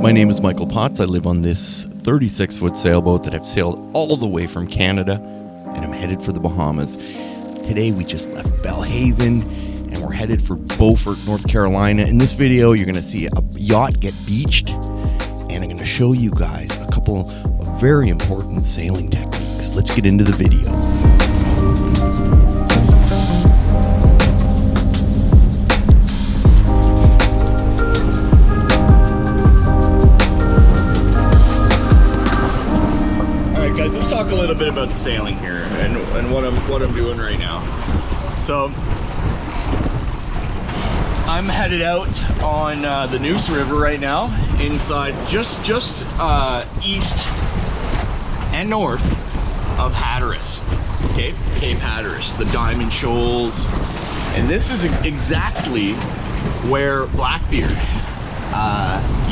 My name is Michael Potts. I live on this 36-foot sailboat that I've sailed all the way from Canada, and I'm headed for the Bahamas. Today we just left Belhaven, and we're headed for Beaufort, North Carolina. In this video, you're going to see a yacht get beached, and I'm going to show you guys a couple of very important sailing techniques. Let's get into the video. Let's talk a little bit about sailing here and what I'm doing right now. So I'm headed out on the Neuse River right now, inside just east and north of Hataras, Cape Hataras, the Diamond Shoals, and this is exactly where Blackbeard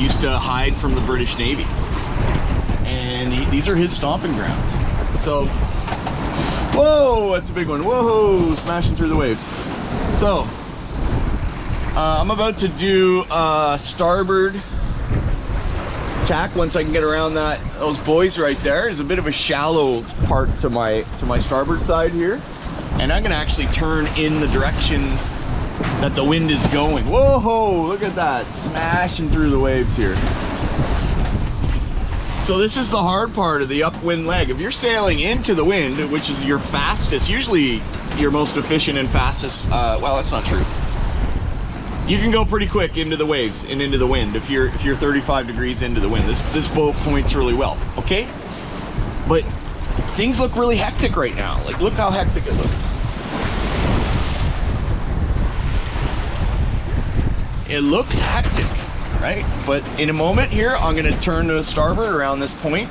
used to hide from the British Navy. And these are his stomping grounds. So, whoa, that's a big one. Whoa, smashing through the waves. So, I'm about to do a starboard tack once I can get around those buoys right there. There's a bit of a shallow part to my starboard side here. And I'm gonna actually turn in the direction that the wind is going. Whoa, look at that, smashing through the waves here. So this is the hard part of the upwind leg. If you're sailing into the wind, which is your fastest, usually your most efficient and fastest, well, that's not true. You can go pretty quick into the waves and into the wind if you're 35 degrees into the wind. This boat points really well, okay? But things look really hectic right now. Like, look how hectic it looks. It looks hectic, right? But in a moment here, I'm going to turn to starboard around this point,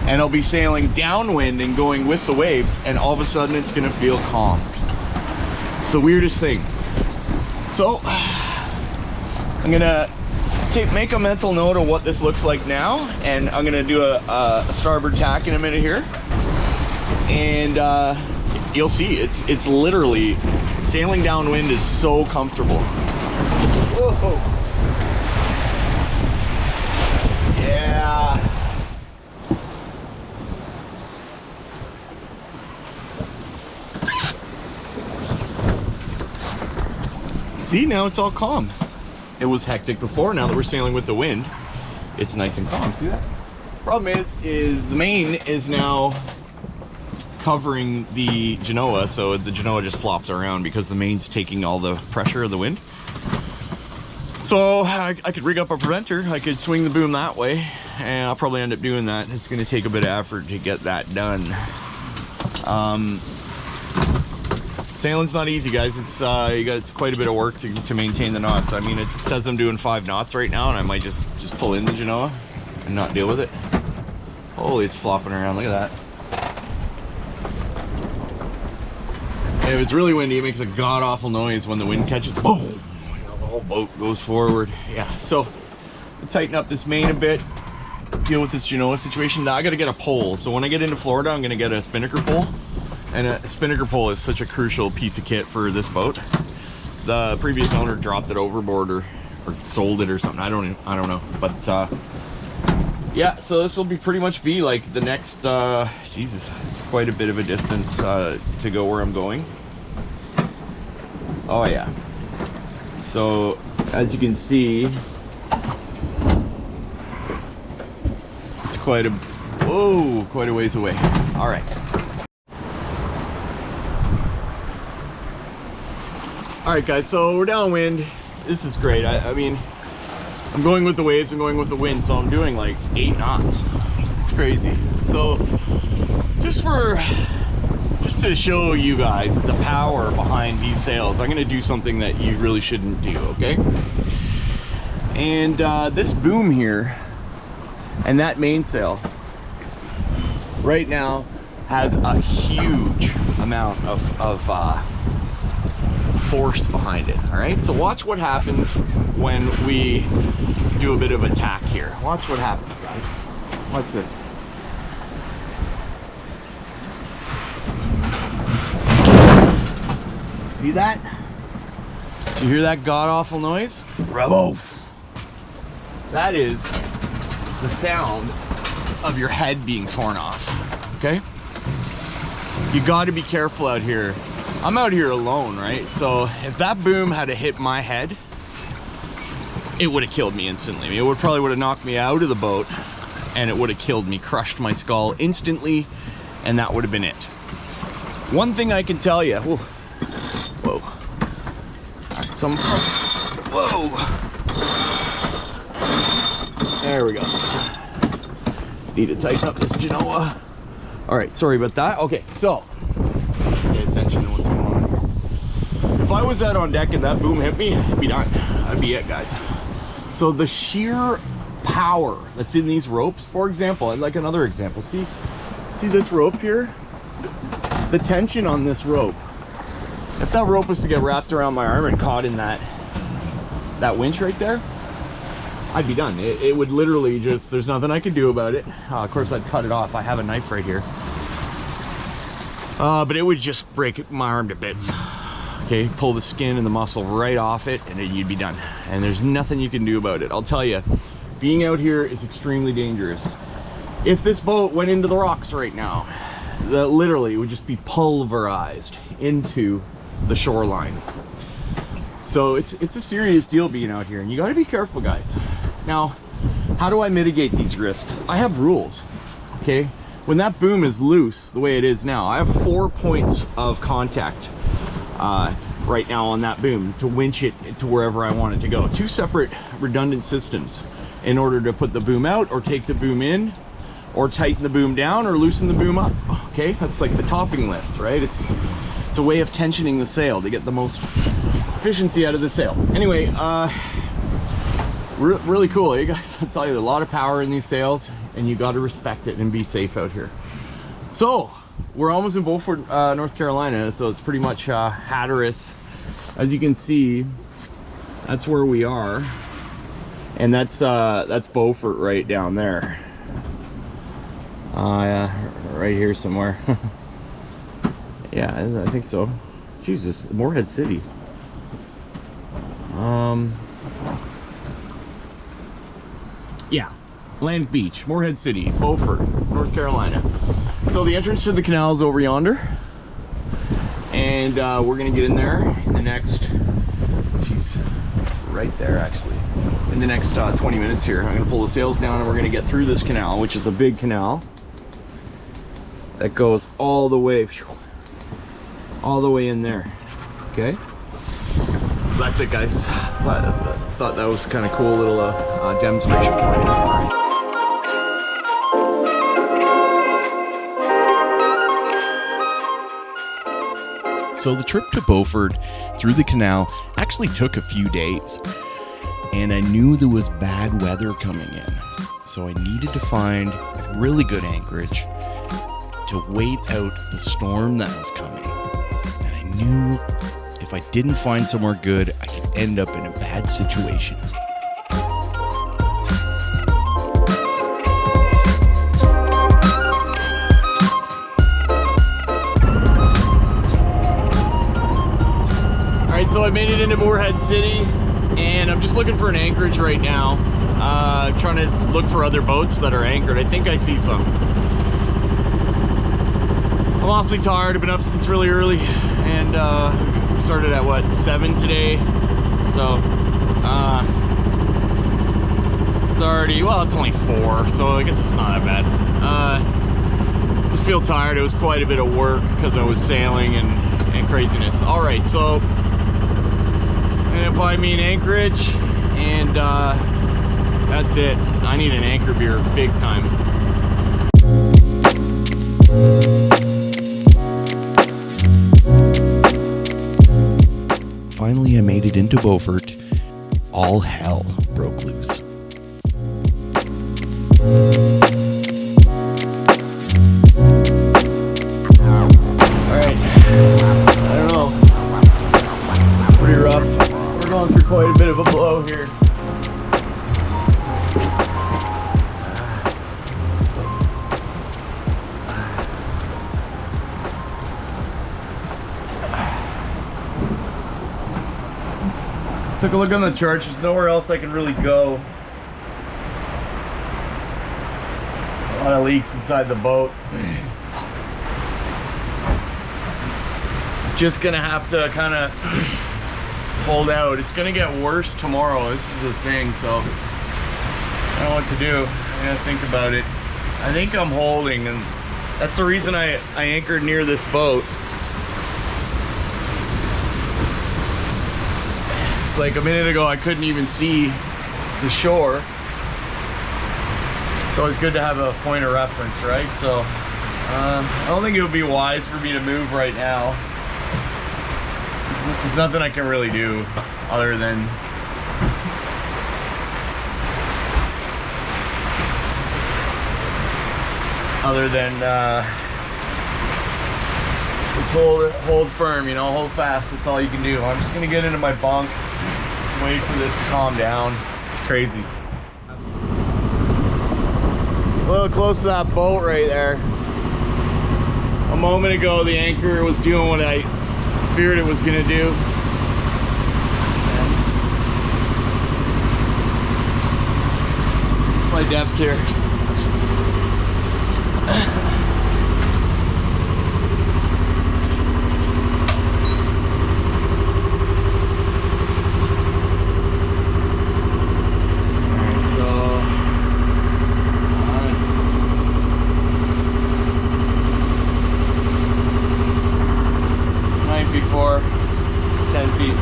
and I'll be sailing downwind and going with the waves, and all of a sudden it's going to feel calm. It's the weirdest thing. So I'm going to make a mental note of what this looks like now, and I'm going to do a starboard tack in a minute here, and you'll see it's literally, sailing downwind is so comfortable. Whoa. Yeah. See, now it's all calm. It was hectic before. Now that we're sailing with the wind, it's nice and calm. See that? Problem is the main is now covering the Genoa, so the Genoa just flops around because the main's taking all the pressure of the wind. So I could rig up a preventer, I could swing the boom that way, and I'll probably end up doing that. It's going to take a bit of effort to get that done. Sailing's not easy, guys. It's quite a bit of work to maintain the knots. I mean, it says I'm doing 5 knots right now, and I might just pull in the Genoa and not deal with it. Holy, it's flopping around, look at that. And if it's really windy, it makes a god-awful noise when the wind catches. Boom! The whole boat goes forward. Yeah, so tighten up this main a bit, deal with this Genoa situation. Now I gotta get a pole, so when I get into Florida I'm gonna get a spinnaker pole, and a spinnaker pole is such a crucial piece of kit for this boat. The previous owner dropped it overboard or sold it or something. I don't know, but yeah, so this will pretty much be like the next Jesus, it's quite a bit of a distance to go where I'm going. Oh yeah. So, as you can see, it's quite a ways away. All right. All right, guys, so we're downwind. This is great. I mean, I'm going with the waves, I'm going with the wind, so I'm doing like 8 knots. It's crazy. So, just to show you guys the power behind these sails, I'm going to do something that you really shouldn't do, okay? And this boom here and that mainsail right now has a huge amount of force behind it. All right, so watch what happens when we do a bit of attack here. Watch what happens, guys. Watch this. See that? Did you hear that god-awful noise? Bravo! That is the sound of your head being torn off, okay? You gotta be careful out here. I'm out here alone, right? So if that boom had hit my head, it would have killed me instantly. It probably would have knocked me out of the boat, and it would have killed me, crushed my skull instantly, and that would have been it. One thing I can tell you, whoa. Whoa. There we go. Just need to tighten up this Genoa. All right, sorry about that. Okay, so pay attention to what's going on here. If I was out on deck and that boom hit me, I'd be done. I'd be it, guys. So the sheer power that's in these ropes, for example, and like another example, see this rope here? The tension on this rope. If that rope was to get wrapped around my arm and caught in that winch right there, I'd be done. It would literally just, there's nothing I could do about it. Of course, I'd cut it off. I have a knife right here. But it would just break my arm to bits. Okay, pull the skin and the muscle right off it, and then you'd be done. And there's nothing you can do about it. I'll tell you, being out here is extremely dangerous. If this boat went into the rocks right now, that literally would just be pulverized into the shoreline. So it's a serious deal being out here, and you got to be careful, guys. Now, how do I mitigate these risks? I have rules. Okay, when that boom is loose the way it is now, I have 4 points of contact right now on that boom to winch it to wherever I want it to go. 2 separate redundant systems in order to put the boom out or take the boom in, or tighten the boom down or loosen the boom up. Okay, that's like the topping lift, right? It's a way of tensioning the sail to get the most efficiency out of the sail. Anyway, really cool, eh, guys? I'll tell you, a lot of power in these sails, and you got to respect it and be safe out here. So we're almost in Beaufort, North Carolina, so it's pretty much Hataras. As you can see, that's where we are, and that's Beaufort right down there. Right here somewhere. Yeah, I think so. Jesus, Moorhead City. Yeah, Land Beach, Moorhead City, Beaufort, North Carolina. So the entrance to the canal is over yonder, and we're gonna get in there in the next, geez, it's right there actually, in the next 20 minutes here. I'm gonna pull the sails down and we're gonna get through this canal, which is a big canal that goes all the way in there. Okay, so that's it, guys. Thought that was kind of cool little demonstration for you. So the trip to Beaufort through the canal actually took a few days, and I knew there was bad weather coming in, so I needed to find a really good anchorage to wait out the storm that was coming. And I knew if I didn't find somewhere good, I could end up in a bad situation. Alright, so I made it into Moorhead City, and I'm just looking for an anchorage right now. Trying to look for other boats that are anchored. I think I see some. I'm awfully tired. I've been up since really early, and started at what, 7 today, so it's already, well, it's only 4, so I guess it's not that bad. Just feel tired. It was quite a bit of work because I was sailing and craziness. All right, so I'm gonna find me an anchorage, and that's it. I need an anchor beer big time. Finally, I made it into Beaufort. All hell broke loose. Alright, I don't know. Pretty rough. We're going through quite a bit of a blow here. Took a look on the chart. There's nowhere else I can really go. lot of leaks inside the boat. Just gonna have to kind of hold out. It's gonna get worse tomorrow. This is the thing, so I don't know what to do. I gotta think about it. I think I'm holding, and that's the reason I anchored near this boat. Just like a minute ago, I couldn't even see the shore. It's always good to have a point of reference, right? So I don't think it would be wise for me to move right now. There's nothing I can really do other than just hold firm, you know, hold fast. That's all you can do. I'm just gonna get into my bunk, wait for this to calm down. It's crazy. A little close to that boat right there. A moment ago, the anchor was doing what I feared it was gonna do. It's my depth here. Before 10 feet.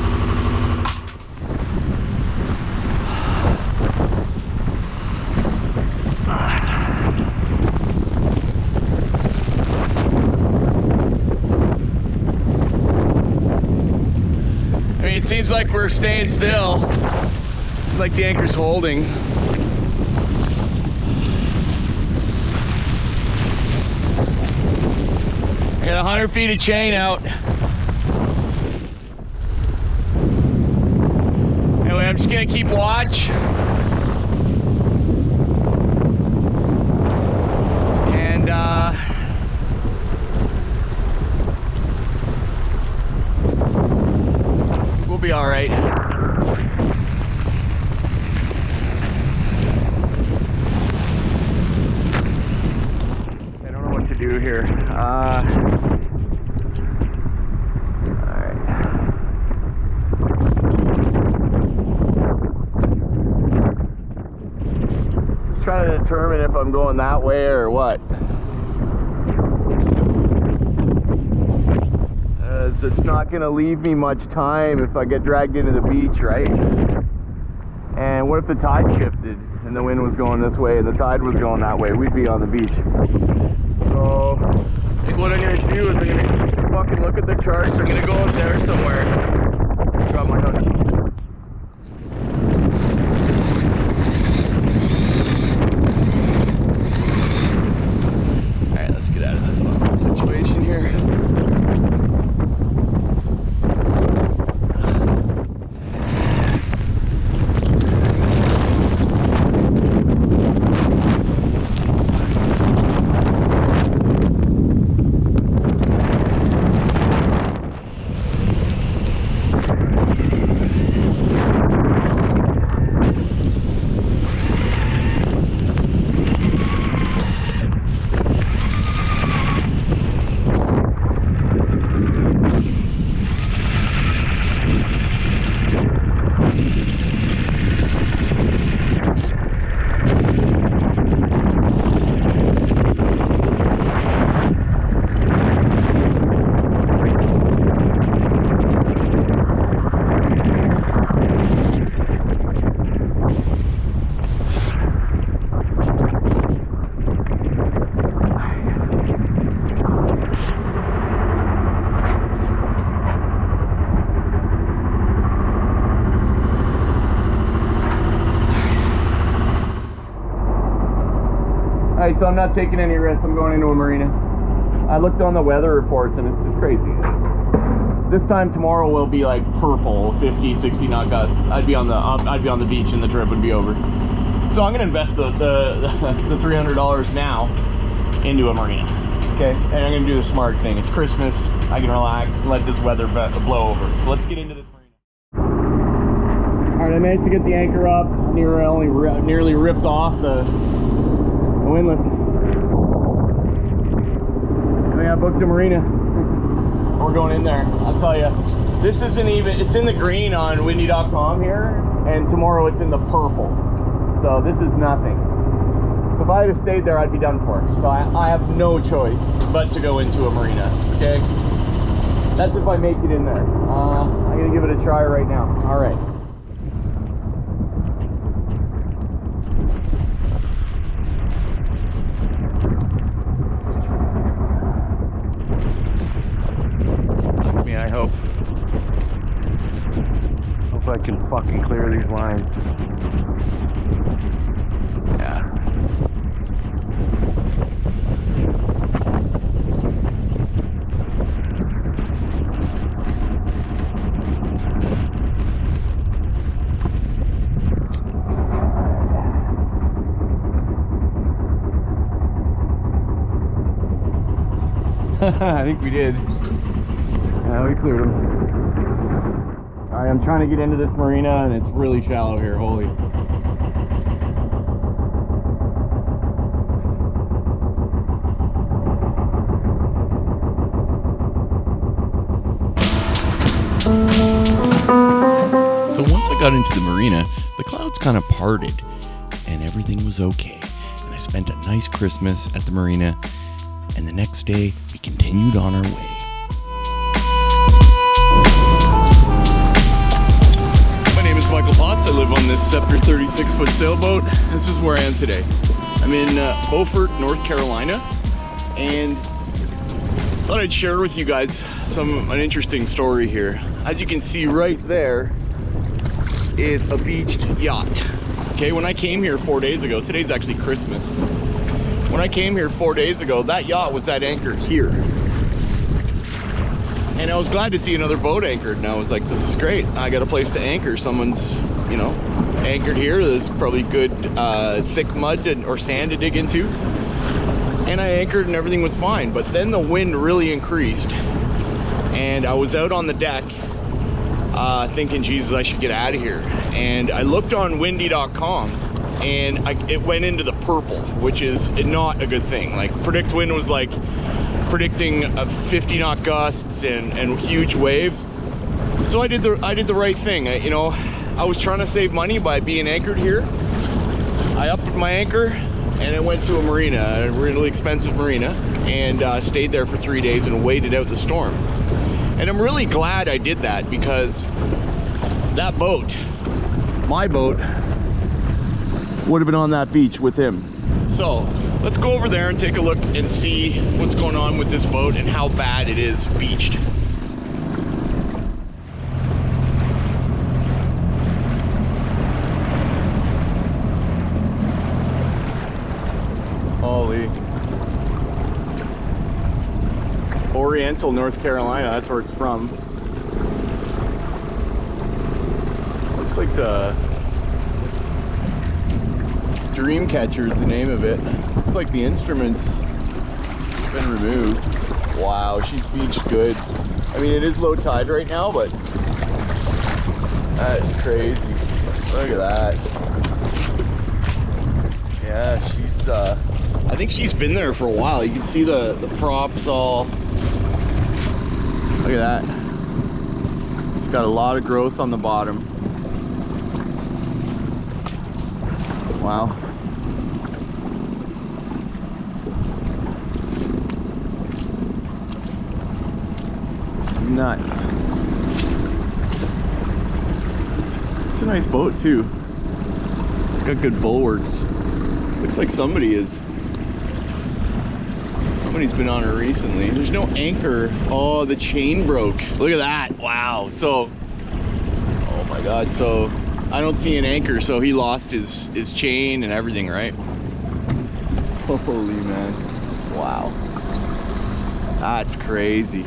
I mean, it seems like we're staying still, like the anchor's holding. I got 100 feet of chain out. I'm just gonna keep watch. And we'll be all right. I don't know what to do here. Trying to determine if I'm going that way or what. It's not going to leave me much time if I get dragged into the beach, right? And what if the tide shifted and the wind was going this way and the tide was going that way? We'd be on the beach. So I think what I'm going to do is I'm going to fucking look at the charts. I'm going to go up there somewhere. Drop my hook. Situation here. Alright, so I'm not taking any risks. I'm going into a marina. I looked on the weather reports and it's just crazy. This time tomorrow will be like purple, 50, 60 knot gusts. I'd be on the beach and the trip would be over. So I'm gonna invest the $300 now into a marina. Okay, and I'm gonna do the smart thing. It's Christmas. I can relax and let this weather blow over. So let's get into this marina. All right, I managed to get the anchor up. Nearly ripped off the windlass. mean, I booked a marina. We're going in there. I'll tell you, this isn't even, it's in the green on windy.com here, and tomorrow it's in the purple. So this is nothing. So if I had stayed there, I'd be done for. So I have no choice but to go into a marina, okay? That's if I make it in there. I'm gonna give it a try right now. All right. I hope I can fucking clear these lines. Yeah. I think we did. Yeah, we cleared them. Alright, I'm trying to get into this marina and it's really shallow here, holy. So once I got into the marina, the clouds kind of parted and everything was okay. And I spent a nice Christmas at the marina, and the next day we continued on our way. Michael Potts. I live on this Scepter 36-foot sailboat. This is where I am today. I'm in Beaufort, North Carolina, and thought I'd share with you guys an interesting story here. As you can see right there is a beached yacht. Okay, when I came here 4 days ago, today's actually Christmas. When I came here 4 days ago, that yacht was at anchor here. And I was glad to see another boat anchored, and I was like, this is great. I got a place to anchor. Someone's, you know, anchored here. There's probably good thick mud or sand to dig into. And I anchored and everything was fine. But then the wind really increased. And I was out on the deck thinking, Jesus, I should get out of here. And I looked on windy.com and it went into the purple, which is not a good thing. Like, predict wind was like predicting 50 knot gusts and huge waves. So I did the right thing. You know, I was trying to save money by being anchored here. I upped my anchor and I went to a marina, a really expensive marina, and stayed there for 3 days and waited out the storm. And I'm really glad I did that, because that boat, my boat, would have been on that beach with him. So let's go over there and take a look and see what's going on with this boat and how bad it is beached. Holy. Oriental, North Carolina, that's where it's from. Looks like the Dreamcatcher is the name of it. Looks like the instrument's been removed. Wow, she's beached good. I mean, it is low tide right now, but that is crazy. Look at that. Yeah, she's I think she's been there for a while. You can see the props all. Look at that. It's got a lot of growth on the bottom. Wow. Nuts. It's a nice boat too. It's got good bulwarks. Looks like somebody's been on her recently. There's no anchor. Oh, the chain broke. Look at that. Wow. So, oh my God. So I don't see an anchor, so he lost his chain and everything, right? Holy man. Wow. That's crazy.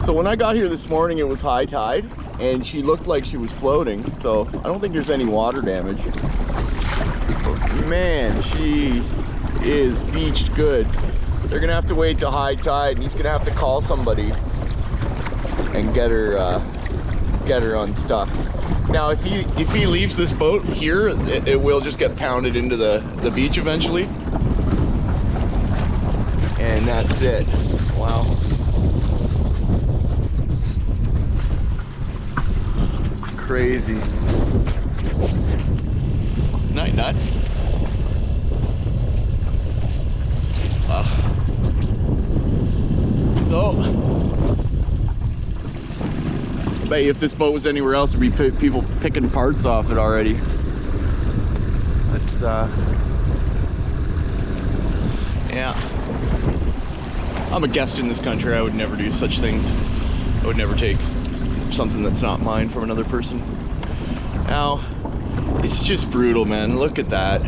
So when I got here this morning, it was high tide and she looked like she was floating, so I don't think there's any water damage. But man, she is beached good. They're gonna have to wait till high tide, and he's gonna have to call somebody and get her getter on stuff. Now, if he leaves this boat here, it will just get pounded into the beach eventually. And that's it. Wow. It's crazy. Not nuts. So, I bet you if this boat was anywhere else, there'd be people picking parts off it already. But, yeah. I'm a guest in this country. I would never do such things. I would never take something that's not mine from another person. Now, it's just brutal, man. Look at that.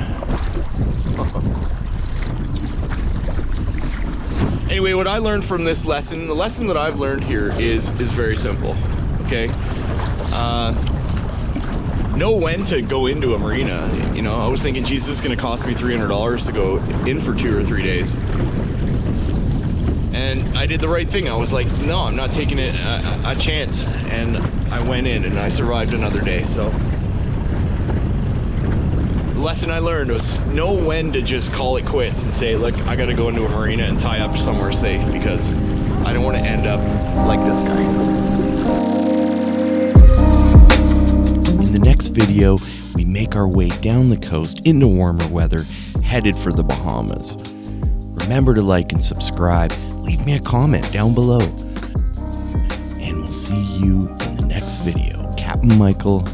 Anyway, what I learned from this lesson, the lesson that I've learned here is very simple, okay? Know when to go into a marina. You know, I was thinking, geez, this is gonna cost me $300 to go in for 2 or 3 days. And I did the right thing. I was like, no, I'm not taking it a chance. And I went in and I survived another day, so. The lesson I learned was know when to just call it quits and say, look, I gotta go into a marina and tie up somewhere safe because I don't want to end up like this guy. In the next video, we make our way down the coast into warmer weather, headed for the Bahamas. Remember to like and subscribe. Leave me a comment down below. And we'll see you in the next video. Captain Michael